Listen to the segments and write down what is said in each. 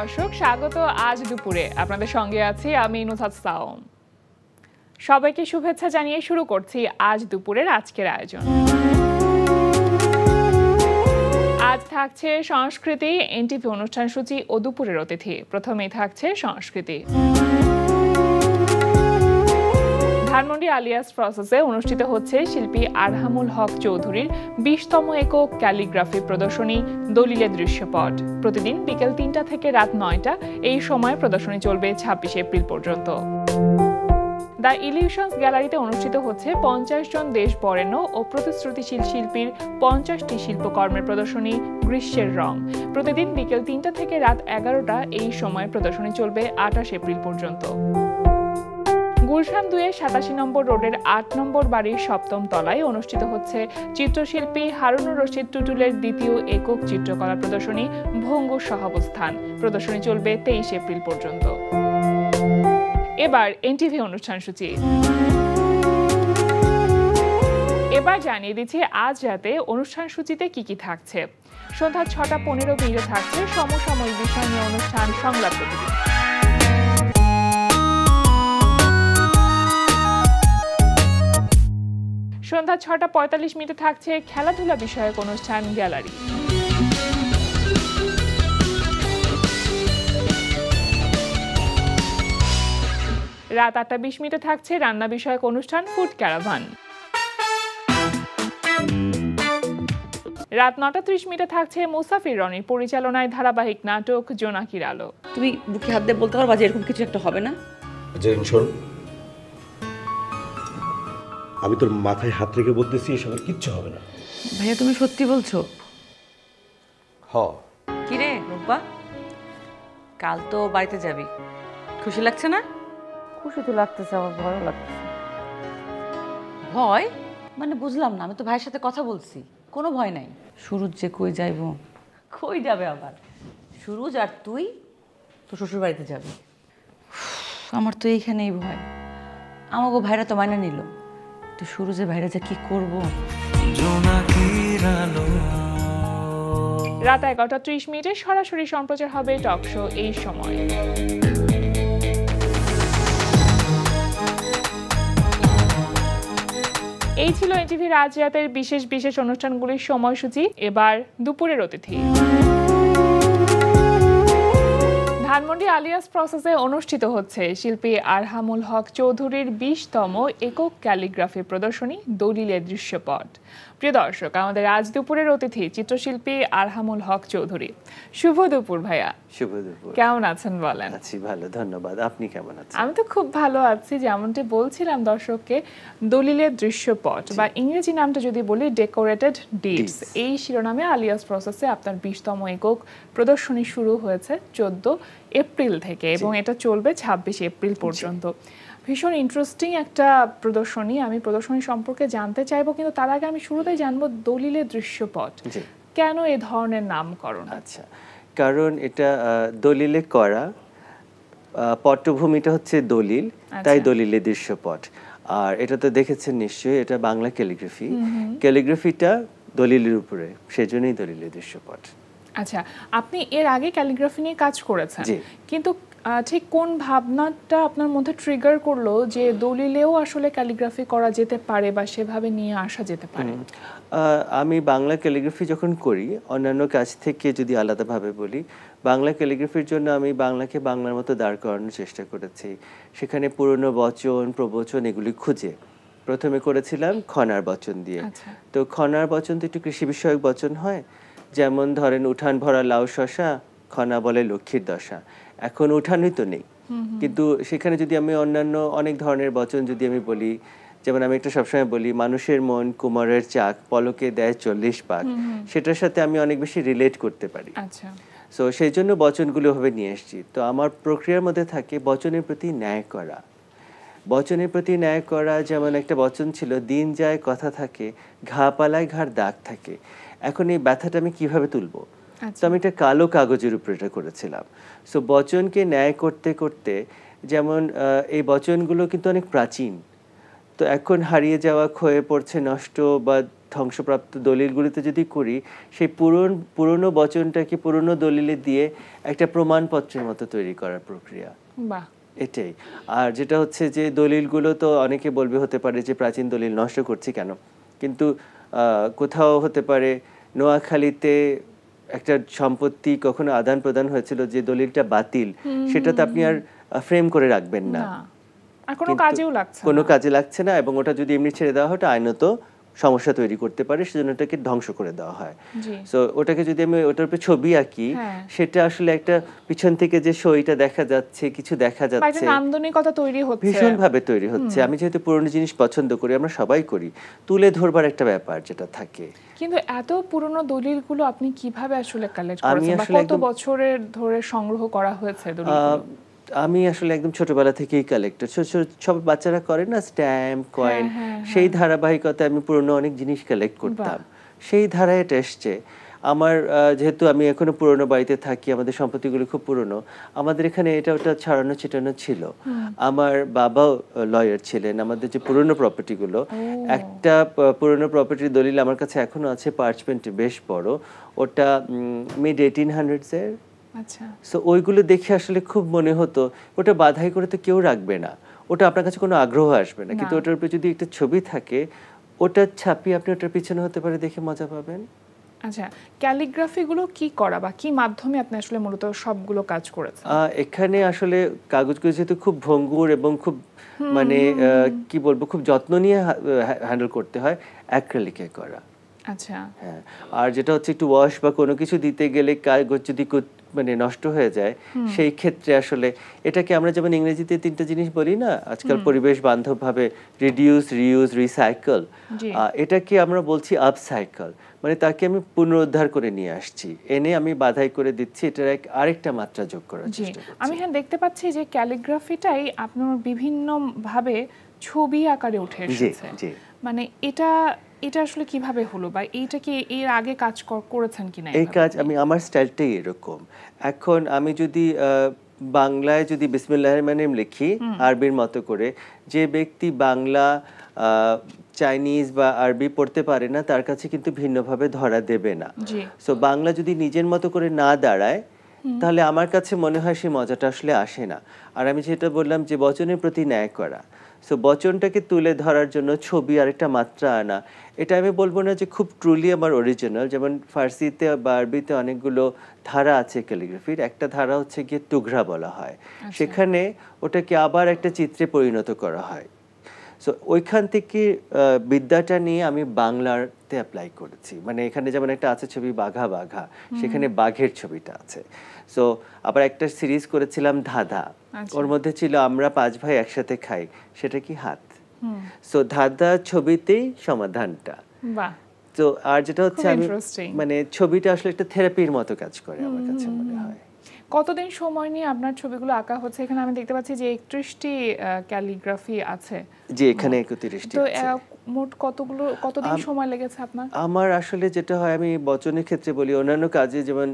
দর্শক, স্বাগত আজ দুপুরে। আপনাদের সঙ্গে আছি আমি নুসরাত সাওম। সবাইকে শুভেচ্ছা জানিয়ে শুরু করছি আজ দুপুরের আজকের আয়োজন। আজ থাকছে সংস্কৃতি, এনটিভি অনুষ্ঠান সূচি ও দুপুরের অতিথি। প্রথমেই থাকছে সংস্কৃতি। ধানমন্ডি আলিয়াস প্রসেসে অনুষ্ঠিত হচ্ছে শিল্পী আরহামুল হক চৌধুরীর 20তম একক ক্যালিগ্রাফি প্রদর্শনী দলিলের দৃশ্যপট। প্রতিদিন বিকেল 3টা থেকে রাত 9টা এই সময় প্রদর্শনী চলবে 26 এপ্রিল পর্যন্ত। দ্য ইলিউশনস গ্যালারিতে অনুষ্ঠিত হচ্ছে 50 জন দেশ বরেণ্য ও প্রতিশ্রুতিশীল শিল্পীর 50টি শিল্পকর্মের প্রদর্শনী গ্রীষ্মের রং। প্রতিদিন বিকেল 3টা থেকে রাত 11টা এই সময় প্রদর্শনী চলবে 28 এপ্রিল পর্যন্ত। গুলশান 2-এর 87 নম্বর রোডের 8 নম্বর বাড়ির 7ম তলায় অনুষ্ঠিত হচ্ছে চিত্রশিল্পী হারুনুর রশিদ টুটুলের 2য় একক চিত্রকলা প্রদর্শনী ভঙ্গুর সহাবস্থান। প্রদর্শনী চলবে 23 এপ্রিল পর্যন্ত। এবার এনটিভি অনুষ্ঠান সূচি। এবার জানিয়ে দিচ্ছি আজ রাতে অনুষ্ঠান সূচিতে কি কি থাকছে। সন্ধ্যা 6:15 থাকছে সমসাময়িক বিষয় নিয়ে অনুষ্ঠান সংলাপ প্রতিদিন। সন্ধ্যা 6:45 থাকছে খেলাধুলা বিষয়ক অনুষ্ঠান গ্যালারি। রাত 8:20 থাকছে রান্না বিষয়ক অনুষ্ঠান ফুড ক্যারাভান। রাত 9:30 থাকছে মুসাফির রনির পরিচালনায় ধারাবাহিক নাটক জোনাকির আলো। তুমি বুকে হাত দিয়ে বলতে পারবা যে এরকম কিছু একটা হবে না? শোন, আমি তোর মাথায় হাত রেখে বলতেছি এসবের কিচ্ছু হবে না। ভাইয়া তুমি সত্যি বলছো? কি রে রূপা, কাল তো বাড়িতে যাবি, খুশি লাগছে না? খুশি তো লাগতেছে, আমার ভয়ও লাগতেছে। ভয় মানে বুঝলাম না, আমি তো ভাইয়ের সাথে কথা বলছি, কোনো ভয় নাই। সুরজ যে কই যাইবো? কই যাবে আবার? সুরজ আর তুই তো শ্বশুর বাড়িতে যাবি। আমার তো এইখানেই ভয়। আমাকে ভাইরা তো মাইনে নিল, তো সুরজের ভাইরা যে কি করবো। রাত 11:30 সরাসরি সম্প্রচার হবে টক শো এই সময়। এই ছিল এনটিভির আজ রাতের বিশেষ বিশেষ অনুষ্ঠানগুলির সময়সূচি। এবার দুপুরের অতিথি। ধানমন্ডি আলিয়াস প্রসেসে অনুষ্ঠিত হচ্ছে শিল্পী আরহামুল হক চৌধুরীর 20তম একক ক্যালিগ্রাফি প্রদর্শনী দলিলের দৃশ্যপট। প্রিয় দর্শক, আমাদের আজ দুপুরের অতিথি চিত্রশিল্পী আরহামুল হক চৌধুরী। শুভ দুপুর ভাইয়া। শুভ দুপুর। কেমন আছেন বলেন? আছি ভালো, ধন্যবাদ। আপনি কেমন আছেন? আমি তো খুব ভালো আছি। যেমনটি বলছিলাম দর্শককে, দলিলের দৃশ্যপট বা ইংরেজি নামটা যদি বলি ডেকোরেটেড ডিডস, এই শিরোনামে আলিয়াস প্রসেসে আপনার 20তম একক প্রদর্শনী শুরু হয়েছে 14 এপ্রিল থেকে এবং এটা চলবে 26 এপ্রিল পর্যন্ত। ভীষণ ইন্টারেস্টিং একটা প্রদর্শনী। আমি প্রদর্শনী সম্পর্কে জানতে চাইবো, কিন্তু তার আগে আমি শুরুতেই জানবো দলিলের দৃশ্যপট কেন এ ধরনের নামকরণ? আচ্ছা, কারণ এটা দলিলে করা, পটভূমিটা হচ্ছে দলিল, তাই দলিলের দৃশ্যপট। আর এটা তো দেখেছেন নিশ্চয়ই, এটা বাংলা ক্যালিগ্রাফি, ক্যালিগ্রাফিটা দলিলের উপরে, সেজন্যই দলিলের দৃশ্যপট। আচ্ছা, আপনি এর আগে ক্যালিগ্রাফি নিয়ে কাজ করেছেন, কিন্তু ঠিক কোন ভাবনাটা আপনার মধ্যে ট্রিগার করলো যে দলিলেও আসলে ক্যালিগ্রাফি করা যেতে পারে বা সেভাবে নিয়ে আসা যেতে পারে? আমি বাংলা ক্যালিগ্রাফি যখন করি, অন্যান্য কাজ থেকে যদি আলাদাভাবে বলি, বাংলা ক্যালিগ্রাফির জন্য আমি বাংলাকে বাংলার মতো দাঁড় করানোর চেষ্টা করেছি। সেখানে পুরনো বচন, প্রবচন এগুলি খুঁজে প্রথমে করেছিলাম খনার বচন দিয়ে। তো খনার বচন তো একটু কৃষি বিষয়ক বচন হয়, যেমন ধরেন উঠান ভরা লাউ শশা, খনা বলে লক্ষ্মীর দশা। এখন উঠানই তো নেই, কিন্তু সেখানে যদি আমি অন্যান্য অনেক ধরনের বচন যদি আমি বলি, যেমন আমি একটা সবসময় বলি মানুষের মন কুমারের চাক, পলকে দেয় 40 পাক, সেটার সাথে আমি অনেক বেশি রিলেট করতে পারি। সো সেই জন্য বচনগুলো ভাবে নিয়ে এসেছি। তো আমার প্রক্রিয়ার মধ্যে থাকে বচনের প্রতি ন্যায় করা। বচনের প্রতি ন্যায় করা, যেমন একটা বচন ছিল, দিন যায় কথা থাকে, ঘা পালায় ঘাড় দাগ থাকে। এখন এই ব্যথাটা আমি কিভাবে তুলবো? তো আমি একটা কালো কাগজের উপর এটা করেছিলাম। সো বচনকে ন্যায় করতে করতে, যেমন এই বচনগুলো কিন্তু অনেক প্রাচীন, তো এখন হারিয়ে যাওয়া, ক্ষয়ে পড়ছে, নষ্ট বা ধ্বংসপ্রাপ্ত দলিলগুলিতে যদি করি, সেই পুরনো বচনটাকে পুরনো দলিলে দিয়ে একটা প্রমাণপত্রের মতো তৈরি করার প্রক্রিয়া। বাহ, এটাই। আর যেটা হচ্ছে যে দলিলগুলো তো অনেকে বলবে হতে পারে যে প্রাচীন দলিল নষ্ট করছি কেন, কিন্তু কোথাও হতে পারে নোয়াখালীতে একটা সম্পত্তি কখনো আদান প্রদান হয়েছিল, যে দলিলটা বাতিল, সেটা তো আপনি আর ফ্রেম করে রাখবেন না, আর কোনো কাজেও লাগছে না, কোনো কাজে লাগছে না, এবং ওটা যদি এমনি ছেড়ে দেওয়া হয় ওটা আইনত সমস্যা তৈরি করতে পারে, সেজন্য ওটাকে ধ্বংস করে দেওয়া হয়। সো ওটাকে যদি আমি ওটার উপরে ছবি আঁকি, সেটা আসলে একটা পিছন থেকে যে সইটা দেখা যাচ্ছে, কিছু দেখা যাচ্ছে, নান্দনিকতা তৈরি হচ্ছে, ভীষণ ভাবে তৈরি হচ্ছে। আমি যেহেতু পুরনো জিনিস পছন্দ করি, আমরা সবাই করি, তুলে ধরবার একটা ব্যাপার যেটা থাকে। কিন্তু এত পুরনো দলিলগুলো আপনি কিভাবে আসলে কালেক্ট করেছেন, বা কত বছরের ধরে সংগ্রহ করা হয়েছে দলিলগুলো? আমি আসলে একদম ছোটবেলা থেকেই কালেক্টর। সব বাচ্চারা করে না স্ট্যাম্প, কয়েন, সেই ধারাবাহিকতায় আমি পুরনো অনেক জিনিস কালেক্ট করতাম, সেই ধারায় এটা এসছে। আমার যেহেতু আমি এখনো পুরনো বাড়িতে থাকি, আমাদের সম্পত্তিগুলো খুব পুরনো, আমাদের এখানে এটা ওটা ছড়ানো ছিটানো ছিল। আমার বাবাও লয়ার ছিলেন। আমাদের যে পুরনো প্রপার্টিগুলো, একটা পুরনো প্রপার্টির দলিল আমার কাছে এখনো আছে, পার্চমেন্ট বেশ বড়, ওটা মিড 1800s এর। আচ্ছা। সো ওইগুলো দেখে আসলে খুব মনে হতো ওটা বাধাই করে তো কেউ রাখবে না, ওটা আপনার কাছে কোনো আগ্রহ আসবে না, কিন্তু ওটার উপরে যদি একটা ছবি থাকে, ওটা ছাপিয়ে আপনি ওটার পিছনে হতে পারে দেখে মজা পাবেন। আচ্ছা, ক্যালিগ্রাফি গুলো কি করা বা কি মাধ্যমে আপনি আসলে মূলত সবগুলো কাজ করেছেন? এখানে আসলে কাগজগুলো যেহেতু খুব ভঙ্গুর এবং খুব মানে কি বলবো, খুব যত্ন নিয়ে হ্যান্ডেল করতে হয়, অ্যাক্রিলিকে করা। আচ্ছা। হ্যাঁ, আর যেটা হচ্ছে একটু ওয়াশ বা কোনো কিছু দিতে গেলে কাগজ যদি মানে নষ্ট হয়ে যায়, সেই ক্ষেত্রে আসলে এটাকে আমরা যেমন ইংরেজিতে 3টা জিনিস বলি না আজকাল পরিবেশ বান্ধব ভাবে, রিডিউস, রিইউজ, রিসাইকেল, এটাকে আমরা বলছি আপসাইকেল, মানে তাকে আমি পুনরুদ্ধার করে নিয়ে আসছি, এনে আমি বাধাই করে দিচ্ছি, এটার আরেকটা মাত্রা যোগ করার চেষ্টা করছি। আমি দেখতে পাচ্ছি যে ক্যালিগ্রাফিটাই আপনার বিভিন্ন ভাবে ছবি আকারে উঠে এসেছে, মানে এটা আসলে কিভাবে হলো, বা এইটা কি এর আগে কাজ করেছেন কিনা? এই কাজ আমি, আমার স্টাইলটাই এরকম। এখন আমি যদি বাংলায় যদি বিসমিল্লাহির রহমানির রহিম লিখি আরবির মতো করে, যে ব্যক্তি বাংলা, চাইনিজ বা আরবি পড়তে পারে না, তার কাছে কিন্তু ভিন্নভাবে ধরা দেবে না। সো বাংলা যদি নিজের মতো করে না দাঁড়ায়, তাহলে আমার কাছে মনে হয় সেই মজাটা আসলে আসে না। আর আমি যেটা বললাম যে বচনের প্রতি ন্যায় করা, সো বচনটাকে তুলে ধরার জন্য ছবি আরেকটা মাত্রা আনা, এটা আমি বলবো না যে খুব ট্রুলি আমার অরিজিনাল। যেমন ফার্সিতে বা আরবিতে অনেকগুলো ধারা আছে ক্যালিগ্রাফির, একটা ধারা হচ্ছে গিয়ে তুঘরা বলা হয়, সেখানে ওটাকে আবার একটা চিত্রে পরিণত করা হয়। সো ওইখান থেকে বিদ্যাটা নিয়ে আমি বাংলাতে অ্যাপ্লাই করেছি। মানে এখানে যেমন একটা আছে ছবি বাঘা বাঘা, সেখানে বাঘের ছবিটা আছে। সো আবার একটা সিরিজ করেছিলাম ধাঁধা, ওর মধ্যে ছিল আমরা 5 ভাই একসাথে খাই, সেটা কি হাত। সো ধাঁধা ছবিতেই সমাধানটা। তো আর যেটা হচ্ছে আমি মানে ছবিটা আসলে একটা থেরাপির মতো কাজ করে আমার কাছে মনে হয়। কতদিন সময় নিয়ে আপনার ছবিগুলো আঁকা হচ্ছে? এখানে আমি দেখতে পাচ্ছি যে 31টি ক্যালিগ্রাফি আছে। জি, এখানে 31টি তো আছে। মোট কতদিন সময় লেগেছে আপনার? আমার আসলে যেটা হয়, আমি বচনের ক্ষেত্রে বলি, অন্যান্য কাজে যেমন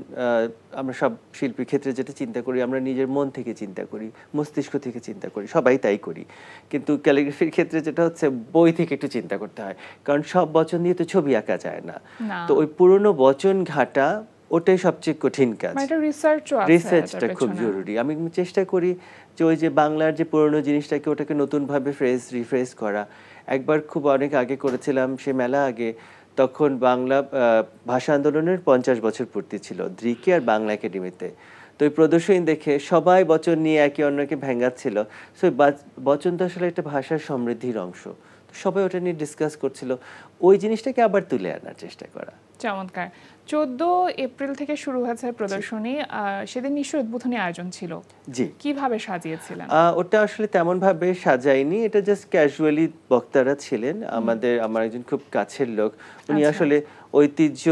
আমরা সব শিল্পীর ক্ষেত্রে যেটা চিন্তা করি, আমরা নিজের মন থেকে চিন্তা করি, মস্তিষ্ক থেকে চিন্তা করি, সবাই তাই করি, কিন্তু ক্যালিগ্রাফির ক্ষেত্রে যেটা হচ্ছে বই থেকে একটু চিন্তা করতে হয়, কারণ সব বচন দিয়ে তো ছবি আঁকা যায় না। তো ওই পুরনো বচন ঘাটা, ওটাই সবচেয়ে কঠিন কাজ। রিসার্চটা খুব জরুরি। আমি চেষ্টা করি যে ওই যে বাংলার যে পুরনো জিনিসটাকে ওটাকে নতুনভাবে রিফ্রেশ করা। একবার খুব অনেক আগে করেছিলাম, সে মেলা আগে, তখন বাংলা ভাষা আন্দোলনের 50 বছর পূর্তি ছিল দ্রিকে আর বাংলা একাডেমিতে। তো ওই প্রদর্শনী দেখে সবাই বচন নিয়ে একে অন্যকে ভেঙাচ্ছিল। সো বচন তো আসলে একটা ভাষার সমৃদ্ধির অংশ, সবাই ওটা নিয়ে ডিসকাস করছিল, ওই জিনিসটাকে আবার তুলে আনার চেষ্টা করা। চমৎকার। 14 এপ্রিল থেকে শুরু হয়েছে প্রদর্শনী, সেদিন নিশ্চয়ই উদ্বোধনী আয়োজন ছিল। জি। কিভাবে সাজিয়েছিলেন? ওটা আসলে তেমন ভাবে সাজাইনি, এটা জাস্ট ক্যাজুয়ালি বক্তারা ছিলেন। আমার একজন খুব কাছের লোক, উনি আসলে ঐতিহ্য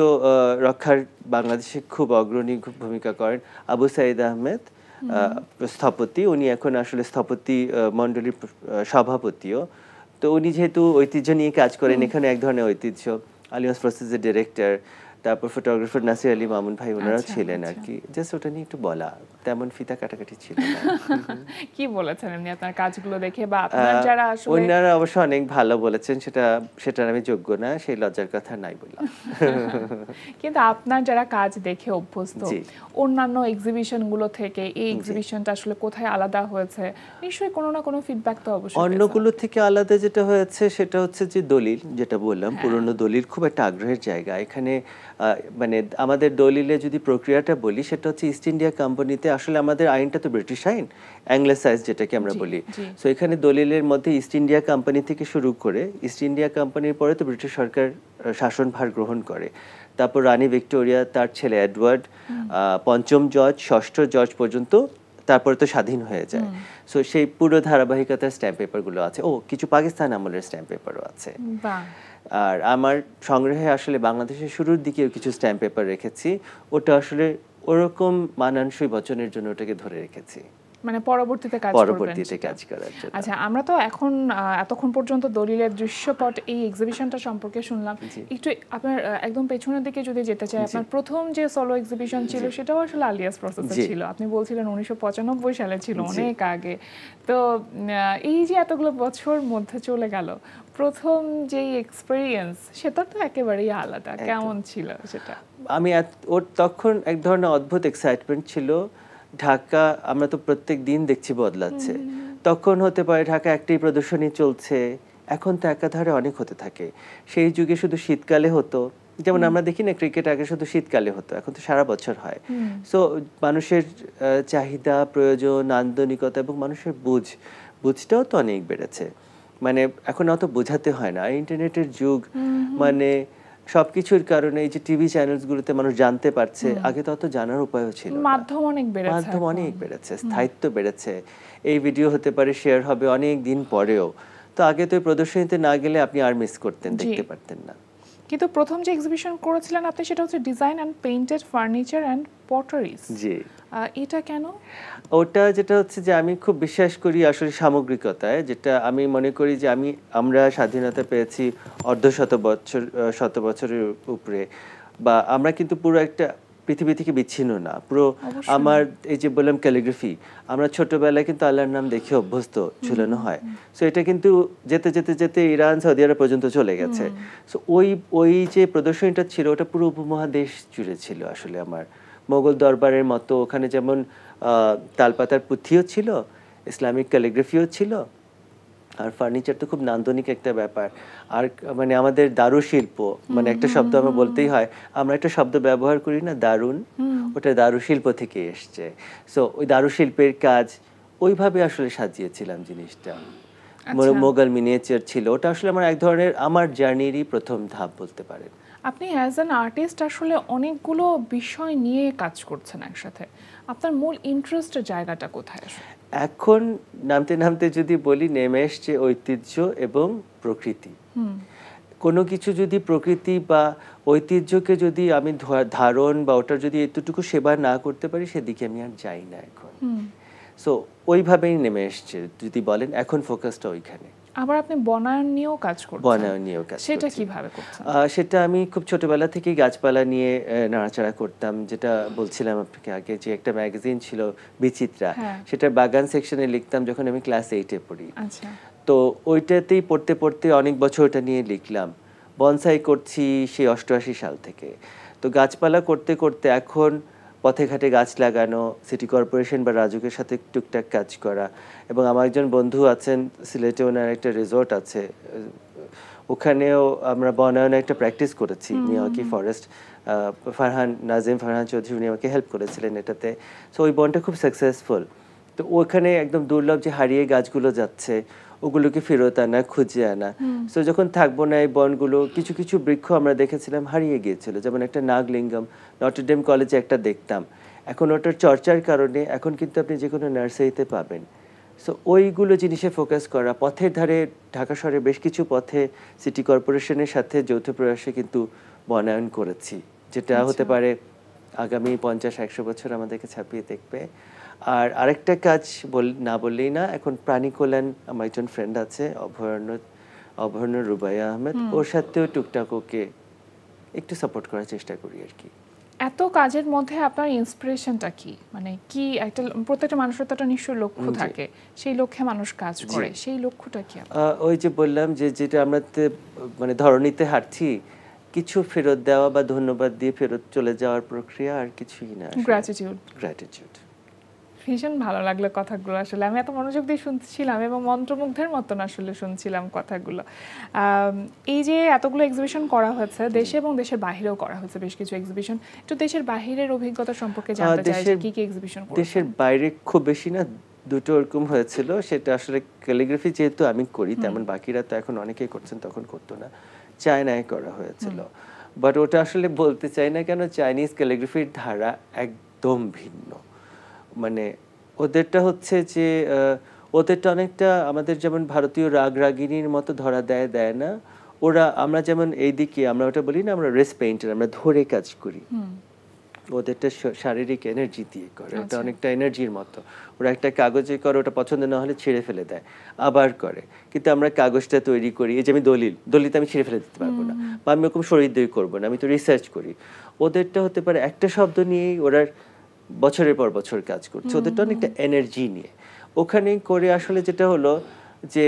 রক্ষার বাংলাদেশে খুব অগ্রণী ভূমিকা করেন, আবু সাইদ আহমেদ, স্থপতি। উনি এখন আসলে স্থপতি মণ্ডলীর সভাপতিও। তো উনি যেহেতু ঐতিহ্য নিয়ে কাজ করেন, এখানে এক ধরনের ঐতিহ্য, আলিয়াস প্রসেসের ডিরেক্টর, তারপর ফটোগ্রাফার নাসির আলী মামুন ভাই, ওনারা ছিলেন আর কি। জাস্ট ওটা নিয়ে একটু বলা। তেমন ফিতা কাটাকাটি ছিল না। কি বলেছেন এমনি আপনার কাজগুলো দেখে, বা আপনার যারা আসলে অন্যরা অবশ্য অনেক ভালো বলেছেন, সেটার আমি যোগ্য না, সেই লজ্জার কথা নাই বললাম। কিন্তু আপনার যারা কাজ দেখে অভ্যস্ত, অন্যান্য এক্সিবিশন গুলো থেকে এই এক্সিবিশনটা আসলে কোথায় আলাদা হয়েছে, নিশ্চয়ই কোনো না কোনো ফিডব্যাক তো অবশ্যই অন্যগুলো থেকে আলাদা যেটা হয়েছে সেটা হচ্ছে যে দলিল, যেটা বললাম পুরনো দলিল খুব একটা আগ্রহের জায়গা। এখানে মানে আমাদের দলিলে যদি প্রক্রিয়াটা বলি, সেটা হচ্ছে ইস্ট ইন্ডিয়া কোম্পানিতে, আসলে আমাদের আইনটা তো ব্রিটিশ আইন, অ্যাংলোসাইজ যেটাকে আমরা বলি। সো এখানে দলিলের মধ্যে ইস্ট ইন্ডিয়া কোম্পানি থেকে শুরু করে, ইস্ট ইন্ডিয়া কোম্পানির পরে তো ব্রিটিশ সরকার শাসনভার গ্রহণ করে, তারপর রানী ভিক্টোরিয়া, তার ছেলে এডওয়ার্ড, পঞ্চম জর্জ, ষষ্ঠ জর্জ পর্যন্ত, তারপরে তো স্বাধীন হয়ে যায়। সো সেই পুরো ধারাবাহিকতার স্ট্যাম্প পেপারগুলো আছে। কিছু পাকিস্তান আমলের স্ট্যাম্প পেপারও আছে। আর আমার সংগ্রহে আসলে বাংলাদেশের শুরুর দিকেও কিছু স্ট্যাম্প পেপার রেখেছি, ওটা আসলে ওরকম মানানসই বচনের জন্য ওটাকে ধরে রেখেছি, মানে পরবর্তীতে কাজ করার জন্য। আচ্ছা, আমরা তো এখন এতক্ষণ পর্যন্ত দলিলের দৃশ্যপট এই এক্সিবিশনটা সম্পর্কে শুনলাম, একটু আপনার একদম পেছনের দিকে যদি যেতে চাই, আপনার প্রথম যে সোলো এক্সিবিশন ছিল সেটাও আসলে আলিয়াস প্রসেসে ছিল, আপনি বলছিলেন 1995 সালে ছিল, অনেক আগে। তো এই যে এতগুলো বছর মধ্যে চলে গেল, প্রথম যে এক্সপেরিয়েন্স সেটা তো একেবারেই আলাদা, কেমন ছিল সেটা? আমি ওর তখন এক ধরনের অদ্ভুত এক্সাইটমেন্ট ছিল। ঢাকা আমরা তো প্রত্যেক দিন দেখছি বদলাচ্ছে, তখন হতে পারে ঢাকা একটাই প্রদর্শনী চলছে, এখন তো একাধারে অনেক হতে থাকে। সেই যুগে শুধু শীতকালে হতো, যেমন আমরা দেখি না ক্রিকেট আগে শুধু শীতকালে হতো, এখন তো সারা বছর হয়। সো মানুষের চাহিদা, প্রয়োজন, নান্দনিকতা এবং মানুষের বুঝটাও তো অনেক বেড়েছে। মানে এখন অত বোঝাতে হয় না, ইন্টারনেটের যুগ, মানে সবকিছুর কারণে এই যে টিভি চ্যানেলসগুলোতে মানুষ জানতে পারছে, আগে তো অত জানার উপায়ও ছিল না। মাধ্যম অনেক বেড়েছে, স্থায়িত্ব বেড়েছে, এই ভিডিও হতে পারে শেয়ার হবে অনেক দিন পরেও। তো আগে তো প্রদর্শনীতে না গেলে আপনি আর মিস করতেন, দেখতে পারতেন না। কিন্তু প্রথম যে এক্সিবিশন করেছিলেন আপনি, সেটা হচ্ছে design and painted furniture and potteries. জি, এটা কেন? ওটা যেটা হচ্ছে যে আমি খুব বিশ্বাস করি আসলে সামগ্রিকতায়, যেটা আমি মনে করি যে আমরা স্বাধীনতা পেয়েছি শত বছরের উপরে, বা আমরা কিন্তু পুরো একটা পৃথিবী থেকে বিচ্ছিন্ন না পুরো। আমার এই যে বললাম ক্যালিগ্রাফি, আমরা ছোটবেলায় কিন্তু আল্লাহর নাম দেখে অভ্যস্ত, ঝুলানো হয়। সো এটা কিন্তু যেতে যেতে যেতে ইরান, সৌদি আরব পর্যন্ত চলে গেছে। সো ওই যে প্রদর্শনীটা ছিল, ওটা পুরো উপমহাদেশ জুড়ে ছিল আসলে। আমার মোগল দরবারের মতো ওখানে যেমন তালপাতার পুঁথিও ছিল, ইসলামিক ক্যালিগ্রাফিও ছিল, আর ফার্নিচার তো খুব নান্দনিক একটা ব্যাপার। আর মানে আমাদের দারুশিল্প, মানে একটা শব্দ আমার বলতেই হয়, আমরা একটা শব্দ ব্যবহার করি না, দারুণ, ওটা দারুশিল্প থেকে এসছে। সো ওই দারুশিল্পের কাজ ওইভাবে আসলে সাজিয়েছিলাম জিনিসটা। মোগল মিনিয়েচার ছিল, ওটা আসলে আমার এক ধরনের আমার জার্নিরই প্রথম ধাপ বলতে পারেন। আপনি অ্যাজ অ্যান আর্টিস্ট আসলে অনেকগুলো বিষয় নিয়ে কাজ করছেন একসাথে, আপনার মূল ইন্টারেস্টের জায়গাটা কোথায়? এখন নামতে নামতে যদি বলি, নেমে এসছে ঐতিহ্য এবং প্রকৃতি। কোনো কিছু যদি প্রকৃতি বা ঐতিহ্যকে যদি আমি ধারণ বা ওটার যদি এতটুকু সেবা না করতে পারি, সেদিকে আমি আর যাই না এখন। সো ওইভাবেই নেমে এসছে যদি বলেন, এখন ফোকাসটা ওইখানে। আবার আপনি বনায়ন নিয়েও কাজ করছেন। বনায়ন নিয়েও কাজ, সেটা কিভাবে করছেন? সেটা আমি খুব ছোটবেলা থেকেই গাছপালা নিয়ে নাড়াচাড়া করতাম। যেটা বলছিলাম আপনাকে আগে, যে একটা ম্যাগাজিন ছিল বিচিত্রা, সেটা বাগান সেকশনে লিখতাম যখন আমি ক্লাস 8-এ পড়ি। আচ্ছা। তো ওইটাতেই পড়তে পড়তে অনেক বছর ওটা নিয়ে লিখলাম। বনসাই করছি সেই 88 সাল থেকে। তো গাছপালা করতে করতে এখন পথে ঘাটে গাছ লাগানো, সিটি কর্পোরেশন বা রাজুকের সাথে টুকটাক কাজ করা, এবং আমার একজন বন্ধু আছেন সিলেটে, ওনার একটা রিসোর্ট আছে, ওখানেও আমরা বনায়নে একটা প্র্যাকটিস করেছি। মিয়াওয়াকি ফরেস্ট, নাজিম ফারহান চৌধুরী উনি আমাকে হেল্প করেছিলেন এটাতে। সো ওই বনটা খুব সাকসেসফুল। তো ওখানে একদম দুর্লভ যে হারিয়ে গাছগুলো যাচ্ছে, ওগুলোকে ফেরত আনা, খুঁজে আনা। সো যখন থাকবো না এই বনগুলো, কিছু কিছু বৃক্ষ আমরা দেখেছিলাম হারিয়ে গিয়েছিল, যেমন একটা নাগলিঙ্গম নটরডেম কলেজে একটা দেখতাম। এখন ওটার চর্চার কারণে এখন কিন্তু আপনি যে কোনো নার্সারিতে পাবেন। সো ওইগুলো জিনিসে ফোকাস করা, পথের ধারে ঢাকা শহরে বেশ কিছু পথে সিটি কর্পোরেশনের সাথে যৌথ প্রয়াসে কিন্তু বনায়ন করেছি, যেটা হতে পারে আগামী 50-100 বছর আমাদেরকে ছাপিয়ে দেখবে। আর আরেকটা কাজ না বললেই না, এখন প্রাণী কল্যাণ, আমার একজন ফ্রেন্ড আছে অভয়ারণ্য রুবাইয়া আহমেদ, ওর সাথেও টুকটাক ওকে একটু সাপোর্ট করার চেষ্টা করি আর কি। এত কাজের মধ্যে আপনার ইন্সপিরেশনটা কি, মানে কি একটা প্রত্যেকটা মানুষের তো একটা নিশ্চয় লক্ষ্য থাকে, সেই লক্ষ্যে মানুষ কাজ করে, সেই লক্ষ্যটা কি? ওই যে বললাম যে যেটা আমরা মানে ধরনীতে হাঁটছি, কিছু ফেরত দেওয়া বা ধন্যবাদ দিয়ে ফেরত চলে যাওয়ার প্রক্রিয়া, আর কিছুই না। গ্র্যাটিটিউড। ভীষণ ভালো লাগলো কথাগুলো, আসলে আমি এত মনোযোগ দিয়ে শুনছিলাম এবং মন্ত্রমুগ্ধের মতন আসলে শুনছিলাম কথাগুলো। এই যে এতগুলো এক্সিবিশন করা হয়েছে, দেশে এবং দেশের বাইরেও করা হয়েছে বেশ কিছু এক্সিবিশন, একটু দেশের বাইরের অভিজ্ঞতা সম্পর্কে জানতে চাই, কি কি এক্সিবিশন করেছেন? দেশের বাইরে খুব বেশি না, দুটো এরকম হয়েছিল। সেটা আসলে ক্যালিগ্রাফি যেহেতু আমি করি, তেমন বাকিরা তো এখন অনেকেই করছেন, তখন করতো না। চায়নায় করা হয়েছিল, বাট ওটা আসলে বলতে চাই না কেন, চাইনিজ ক্যালিগ্রাফির ধারা একদম ভিন্ন। মানে ওদেরটা হচ্ছে যে ওদেরটা অনেকটা আমাদের যেমন ভারতীয় রাগ রাগিনীর মতো ধরা দেয় না ওরা। আমরা যেমন এইদিকে আমরা ওটা বলি না, আমরা রেস পেইন্টার, আমরা ধরে কাজ করি। ওদেরটা শারীরিক এনার্জি দিয়ে করে, ওটা অনেকটা এনার্জির মতো। ওরা একটা কাগজে করে, ওটা পছন্দ না হলে ছিঁড়ে ফেলে দেয়, আবার করে। কিন্তু আমরা কাগজটা তৈরি করি, এই যে আমি দলিলটা আমি ছিঁড়ে ফেলে দিতে পারবো না, বা আমি ওরকম শরীরদ্বয় করবো না, আমি তো রিসার্চ করি। ওদেরটা হতে পারে একটা শব্দ নিয়েই ওরা বছরের পর বছর কাজ করছে, ওদেরটা অনেকটা এনার্জি নিয়ে। ওখানে করে আসলে যেটা হলো যে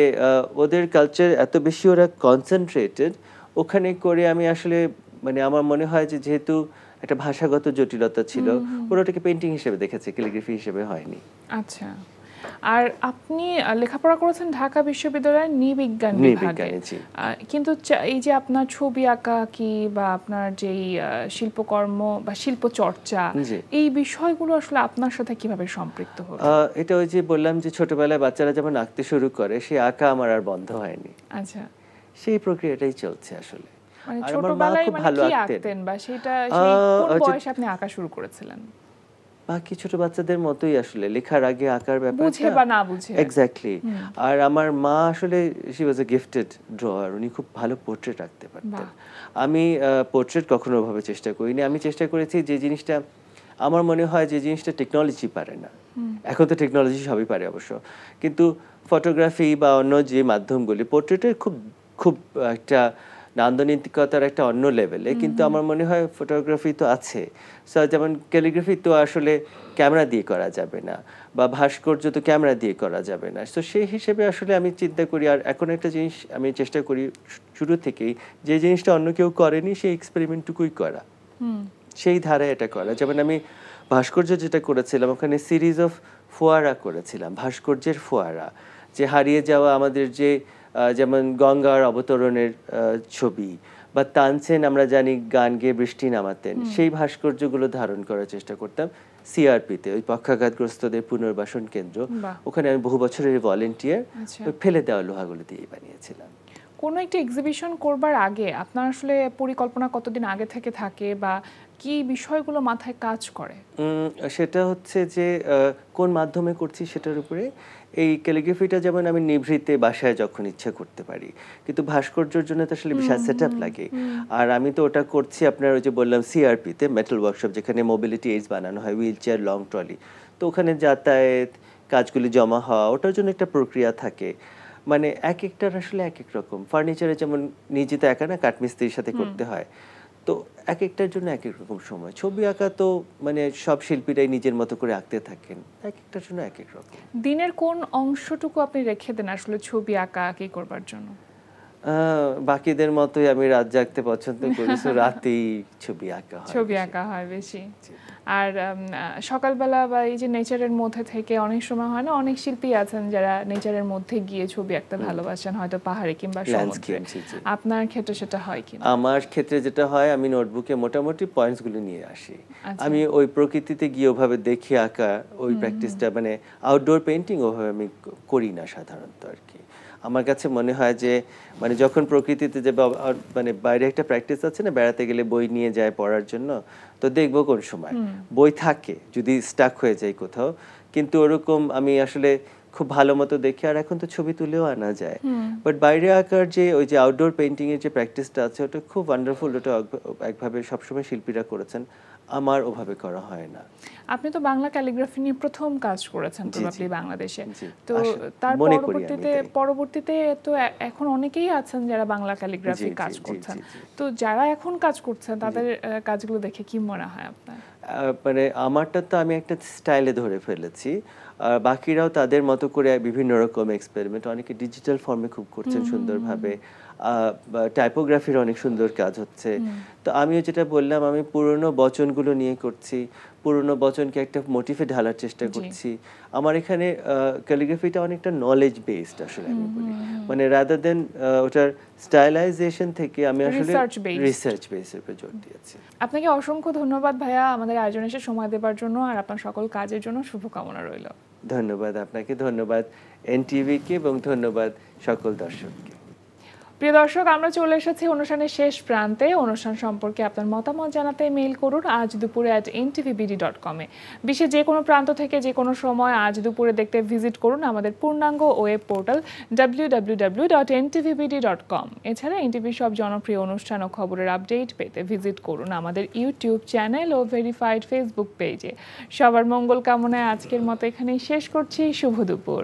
ওদের কালচার এত বেশি ওরা কনসেন্ট্রেটেড, ওখানে করে আমি আসলে মানে আমার মনে হয় যে যেহেতু একটা ভাষাগত জটিলতা ছিল, ওরা ওটাকে পেইন্টিং হিসেবে দেখেছে, ক্যালিগ্রাফি হিসেবে হয়নি। আচ্ছা, আর আপনি লেখাপড়া করেছেন ঢাকা বিশ্ববিদ্যালয়ের নৃবিজ্ঞান বিভাগে, কিন্তু এই যে আপনার ছবি আঁকা কি বা আপনার যেই শিল্পকর্ম বা শিল্প চর্চা, এই বিষয়গুলো আসলে আপনার সাথে কিভাবে সম্পৃক্ত হলো? এটা ওই যে বললাম যে ছোটবেলায় বাচ্চারা যখন আঁকতে শুরু করে, সেই আঁকা আমার আর বন্ধ হয়নি। আচ্ছা, সেই প্রক্রিয়াটাই চলছে আসলে। মানে ছোটবেলায় মানে কি আঁকতেন বা সেটা কোন বয়সে আপনি আঁকা শুরু করেছিলেন? বাকি ছোট বাচ্চাদের মতোই আসলে, লেখার আগে আঁকার ব্যাপারটা বুঝে বা না বুঝে। এক্স্যাক্টলি। আর আমার মা আসলে she was A gifted drawer, উনি খুব ভালো পোর্ট্রেট আঁকতে পারতেন। আমি পোর্ট্রেট কখনো ওভাবে চেষ্টা করিনি। আমি চেষ্টা করেছি যে জিনিসটা আমার মনে হয় যে জিনিসটা টেকনোলজি পারে না, এখন তো টেকনোলজি সবই পারে অবশ্য, কিন্তু ফটোগ্রাফি বা অন্য যে মাধ্যমগুলি, পোর্ট্রেটের খুব খুব একটা নান্দনিকতার একটা অন্য লেভেলে, কিন্তু আমার মনে হয় ফটোগ্রাফি তো আছে। যেমন ক্যালিগ্রাফি তো আসলে ক্যামেরা দিয়ে করা যাবে না, বা ভাস্কর্য তো ক্যামেরা দিয়ে করা যাবে না। তো সেই হিসেবে আসলে আমি চিন্তা করি, আর এখন একটা জিনিস আমি চেষ্টা করি শুরু থেকেই, যে জিনিসটা অন্য কেউ করেনি সেই এক্সপেরিমেন্টটুকুই করা, সেই ধারায় এটা করা। যেমন আমি ভাস্কর্য যেটা করেছিলাম, ওখানে সিরিজ অফ ফোয়ারা করেছিলাম, ভাস্কর্যের ফোয়ারা, যে হারিয়ে যাওয়া আমাদের যে যেমন গঙ্গার অবতরণের ছবি, বা তানসেন আমরা জানি গান গেয়ে বৃষ্টি নামাতেন, সেই ভাস্কর্যগুলো ধারণ করার চেষ্টা করতাম সিআরপিতে, ওই পক্ষাঘাতগ্রস্তদের পুনর্বাসন কেন্দ্র। ওখানে আমি বহু বছরের ভলেন্টিয়ার, ফেলে দেওয়া লোহাগুলো দিয়ে বানিয়েছিলাম। কোনো একটা এক্সিবিশন করবার আগে আপনার আসলে পরিকল্পনা কতদিন আগে থেকে থাকে বা কি বিষয়গুলো মাথায় কাজ করে? সেটা হচ্ছে যে কোন মাধ্যমে করছি সেটার উপরে। এই ক্যালিগ্রাফিটা যেমন আমি নিভৃতে বাসায় যখন ইচ্ছা করতে পারি, কিন্তু ভাস্কর্যের জন্য তো আসলে বিশাল সেটআপ লাগে। আর আমি তো ওটা করছি আপনার ওই যে বললাম সিআরপিতে, মেটাল ওয়ার্কশপ, যেখানে মোবিলিটি এইডস বানানো হয়, হুইল চেয়ার, লং ট্রলি। তো ওখানে যাতায়াত, কাজগুলি জমা হওয়া, ওটার জন্য একটা প্রক্রিয়া থাকে। মানে এক একটার আসলে এক এক রকম। ফার্নিচারে যেমন নিজে তো একা না, কাঠমিস্ত্রির সাথে করতে হয়, তো এক একটার জন্য এক এক রকম সময়। ছবি আঁকা তো মানে সব শিল্পীরাই নিজের মতো করে আঁকতে থাকেন, এক একটার জন্য এক এক রকম। দিনের কোন অংশটুকু আপনি রেখে দেন আসলে ছবি আঁকা আঁকি করবার জন্য? বাকিদের মতোই আমি রাত জাগতে পছন্দ করি, তো রাতেই ছবি আঁকা হয় বেশি। আর সকালবেলা বা এই যে নেচারের মধ্যে থেকে অনেক সময় হয় না, অনেক শিল্পী আছেন যারা নেচারের মধ্যে গিয়ে ছবি আঁকতে ভালোবাসেন, হয়তো পাহাড়ে কিংবা সমুদ্রে। আপনার ক্ষেত্রে সেটা হয় কি? আমার ক্ষেত্রে যেটা হয়, আমি নোটবুকে মোটামুটি পয়েন্টসগুলো নিয়ে আসি। আমি ওই প্রকৃতিতে গিয়ে ওভাবে দেখে আঁকা, ওই প্র্যাকটিসটা মানে আউটডোর পেইন্টিং ওভাবে আমি করি না সাধারণত আর কি। আমার কাছে মনে হয় যে মানে যখন প্রকৃতিতে যাবে, মানে বাইরে একটা প্র্যাকটিস আছে না, বেড়াতে গেলে বই নিয়ে যায় পড়ার জন্য, তো দেখবো কোন সময় বই থাকে, যদি স্টাক হয়ে যায় কোথাও। কিন্তু ওরকম আমি আসলে খুব ভালো মতো দেখে, আর এখন তো ছবি তুলেও আনা যায়। বাট বাইরে আঁকার যে ওই যে আউটডোর পেইন্টিং এর যে প্র্যাকটিসটা আছে ওটা খুব ওয়ান্ডারফুল, ওটা একভাবে সবসময় শিল্পীরা করেছেন, আমার ওভাবে করা হয় না। আপনি তো বাংলা ক্যালিগ্রাফি নিয়ে প্রথম কাজ করেছেন প্রবাবলি বাংলাদেশে, তো তার পরবর্তীতে তো এখন অনেকেই আছেন যারা বাংলা ক্যালিগ্রাফি কাজ করছেন, তো যারা এখন কাজ করছেন তাদের কাজগুলো দেখে কি মনে হয় আপনার? মানে আমারটা তো আমি একটা স্টাইলে ধরে ফেলেছি, আর বাকিরাও তাদের মতো করে বিভিন্ন রকম এক্সপেরিমেন্ট, অনেকে ডিজিটাল ফর্মে খুব করছেন সুন্দরভাবে, টাইপোগ্রাফির অনেক সুন্দর কাজ হচ্ছে। তো আমিও যেটা বললাম, আমি পুরনো বচনগুলো নিয়ে করছি, পুরনো বচনকে একটা মোটিভে ঢালার চেষ্টা করছি। আমার এখানে ক্যালিগ্রাফিটা অনেকটা নলেজ বেসড আসলে আমি বলি, মানে রাদার দেন ওটার স্টাইলাইজেশন থেকে আমি আসলে রিসার্চ বেসের উপর জোর দিয়েছি। আপনাকে অসংখ্য ধন্যবাদ ভাইয়া আমাদের আয়োজনে এসে সময় দেওয়ার জন্য, আর আপনার সকল কাজের জন্য শুভকামনা রইল। ধন্যবাদ আপনাকে, ধন্যবাদ এনটিভিকে, এবং ধন্যবাদ সকল দর্শককে। প্রিয় দর্শক, আমরা চলে এসেছি অনুষ্ঠানের শেষ প্রান্তে। অনুষ্ঠান সম্পর্কে আপনার মতামত জানাতে মেইল করুন আজ দুপুরে @ntvbd.com-এ। বিশ্বের যে কোনো প্রান্ত থেকে যে কোনো সময় আজ দুপুরে দেখতে ভিজিট করুন আমাদের পূর্ণাঙ্গ ওয়েব পোর্টাল www.ntvbd.com। এছাড়া এনটিভির সব জনপ্রিয় অনুষ্ঠান ও খবরের আপডেট পেতে ভিজিট করুন আমাদের ইউটিউব চ্যানেল ও ভেরিফাইড ফেসবুক পেজে। সবার মঙ্গল কামনায় আজকের মতো এখানেই শেষ করছি। শুভ দুপুর।